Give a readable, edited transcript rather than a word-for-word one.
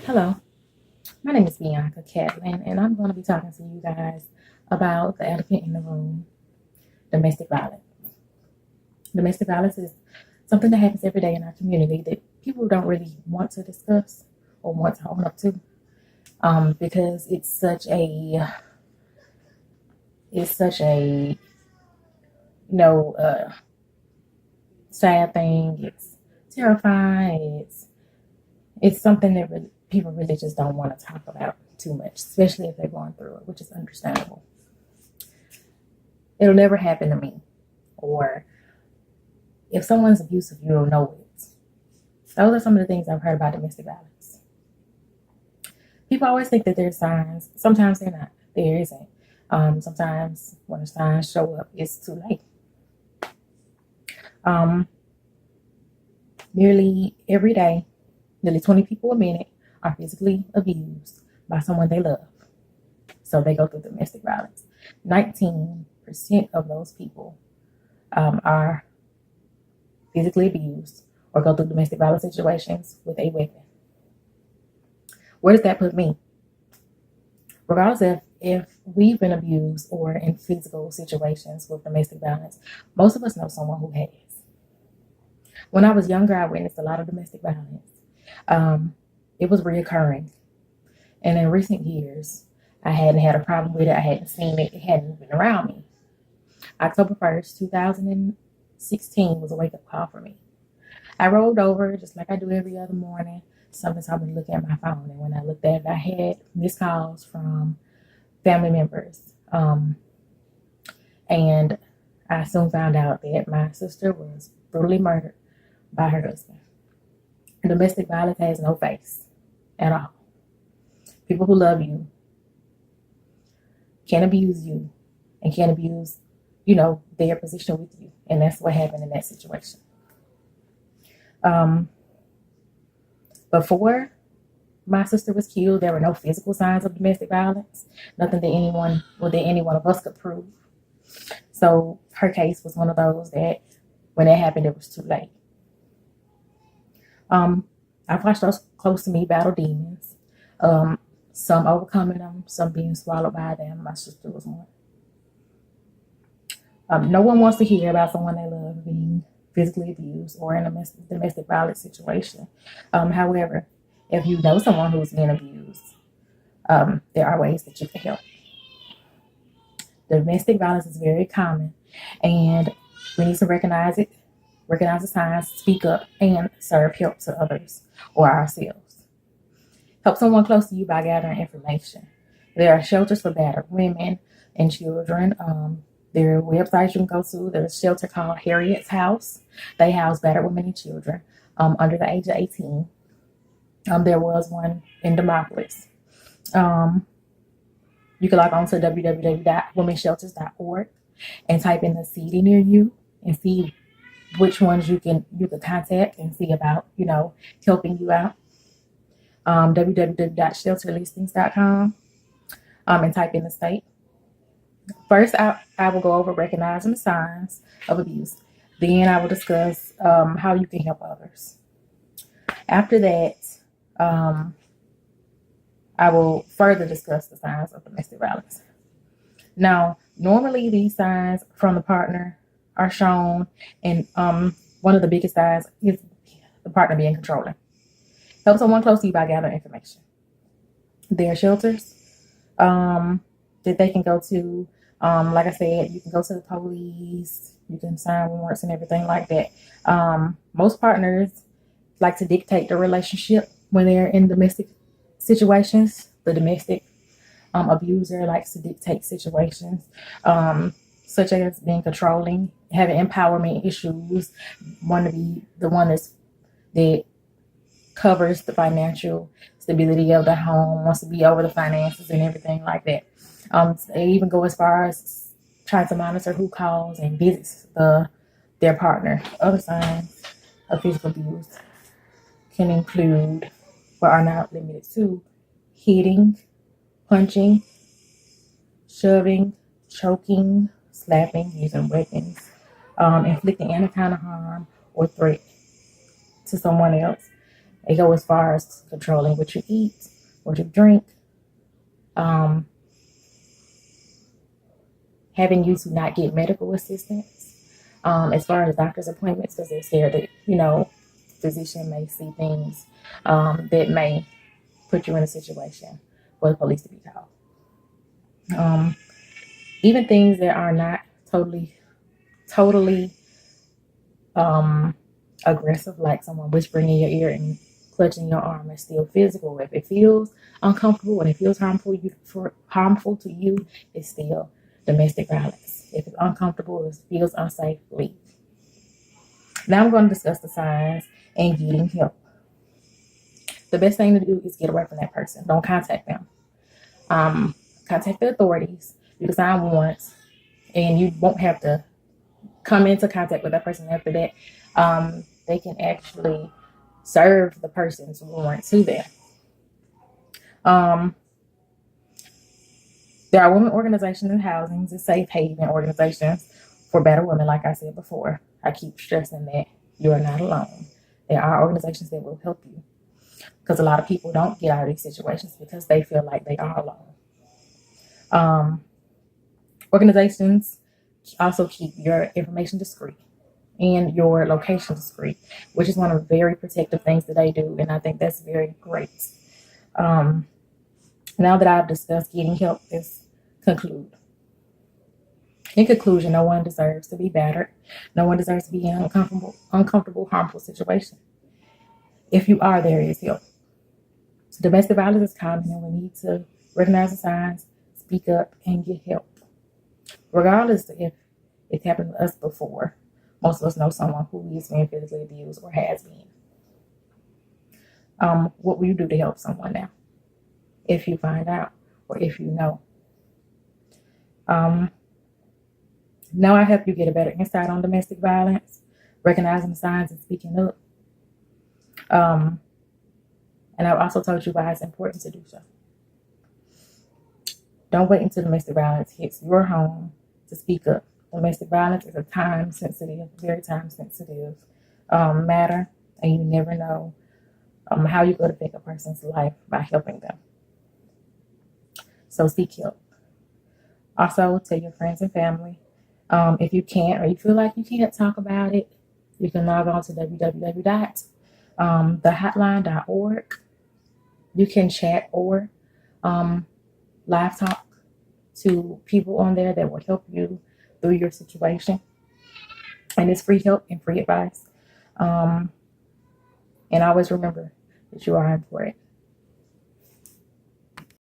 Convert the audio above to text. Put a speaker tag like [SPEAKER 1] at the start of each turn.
[SPEAKER 1] Hello, my name is Bianca Catlin, and I'm going to be talking to you guys about the elephant in the room, domestic violence. Domestic violence is something that happens every day in our community that people don't really want to discuss or want to own up to, because it's such a sad thing. It's terrifying. It's something that people really just don't want to talk about too much, especially if they're going through it, which is understandable. It'll never happen to me. Or if someone's abusive, you'll know it. Those are some of the things I've heard about domestic violence. People always think that there's signs. Sometimes they're not. There isn't. Sometimes when the signs show up, it's too late. Um, Nearly every day, nearly 20 people a minute are physically abused by someone they love. So they go through domestic violence. 19% of those people are physically abused or go through domestic violence situations with a weapon. Where does that put me? Regardless of if we've been abused or in physical situations with domestic violence, most of us know someone who has. When I was younger, I witnessed a lot of domestic violence. Um, it was reoccurring. And in recent years, I hadn't had a problem with it. I hadn't seen it. It hadn't been around me. October 1st, 2016 was a wake up call for me. I rolled over just like I do every other morning. Something told me to look at my phone. And when I looked at it, I had missed calls from family members. And I soon found out that my sister was brutally murdered by her husband. Domestic violence has no face at all. People who love you can abuse you and can abuse, their position with you. And that's what happened in that situation. Um, Before my sister was killed, there were no physical signs of domestic violence, nothing that any one of us could prove. So her case was one of those that when it happened, it was too late. I've watched those close to me battle demons, some overcoming them, some being swallowed by them. My sister was one. No one wants to hear about someone they love being physically abused or in a domestic violence situation. However, if you know someone who's being abused, there are ways that you can help. Domestic violence is very common, and we need to recognize the signs, speak up, and serve help to others or ourselves. Help someone close to you by gathering information. There are shelters for battered women and children. There are websites you can go to. There's a shelter called Harriet's House. They house battered women and children under the age of 18. There was one in Demopolis. You can log on to www.womenshelters.org and type in the city near you and see which ones you can contact and see about, helping you out. www.shelterlistings.com and type in the state. First, I will go over recognizing the signs of abuse. Then I will discuss how you can help others. After that, I will further discuss the signs of domestic violence. Now, normally these signs from the partner are shown, and one of the biggest signs is the partner being controlling. Help someone close to you by gathering information. There are shelters that they can go to. Like I said, you can go to the police, you can sign warrants and everything like that. Most partners like to dictate the relationship when they're in domestic situations. The domestic abuser likes to dictate situations, such as being controlling, having empowerment issues, want to be the one that covers the financial stability of the home, wants to be over the finances and everything like that. They even go as far as trying to monitor who calls and visits their partner. Other signs of physical abuse can include, but are not limited to, hitting, punching, shoving, choking, slapping, using weapons, inflicting any kind of harm or threat to someone else. They go as far as controlling what you eat, what you drink, um, having you to not get medical assistance, as far as doctor's appointments, because they're scared that, physician may see things that may put you in a situation for the police to be called. Even things that are not totally aggressive, like someone whispering in your ear and clutching your arm, is still physical. If it feels uncomfortable and it feels harmful to you, it's still domestic violence. If it's uncomfortable, it feels unsafe, leave. Now I'm going to discuss the signs and getting help. The best thing to do is get away from that person. Don't contact them. Contact the authorities. You can sign warrants, and you won't have to come into contact with that person after that. They can actually serve the person's warrant to them. There are women organizations and housings and safe haven organizations for better women. Like I said before, I keep stressing that you are not alone. There are organizations that will help you, because a lot of people don't get out of these situations because they feel like they are alone. Organizations also keep your information discreet and your location discreet, which is one of the very protective things that they do, and I think that's very great. Now that I've discussed getting help, let's conclude. In conclusion, no one deserves to be battered. No one deserves to be in an uncomfortable, harmful situation. If you are, there is help. Domestic violence is common, and we need to recognize the signs, speak up, and get help. Regardless if it's happened to us before, most of us know someone who is being physically abused or has been. What will you do to help someone now, if you find out or if you know? Now I help you get a better insight on domestic violence, recognizing the signs and speaking up. And I've also told you why it's important to do so. Don't wait until domestic violence hits your home to speak up. Domestic violence is a very time-sensitive matter, and you never know how you could affect a person's life by helping them. So seek help. Also, tell your friends and family. If you can't, or you feel like you can't talk about it, you can log on to www.thehotline.org. You can chat or live talk to people on there that will help you through your situation. And it's free help and free advice. And always remember that you are important.